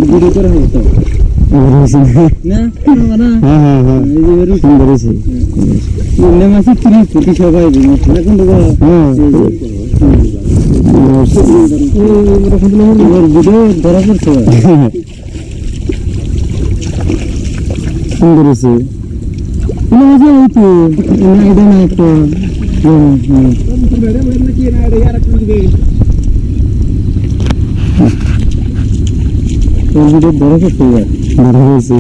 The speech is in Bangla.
ভিডিও করে হতো না না হ্যাঁ হ্যাঁ হ্যাঁ এই যে সুন্দর আছে নেমাসি 30 ফুটি সবাই এখন তো হ্যাঁ ভিডিও ধরা পড়ছে সুন্দর আছে কোনো মজা হইতো না এটা না একটা ভিডিও ধরা পড়ছে ধরা হয়েছে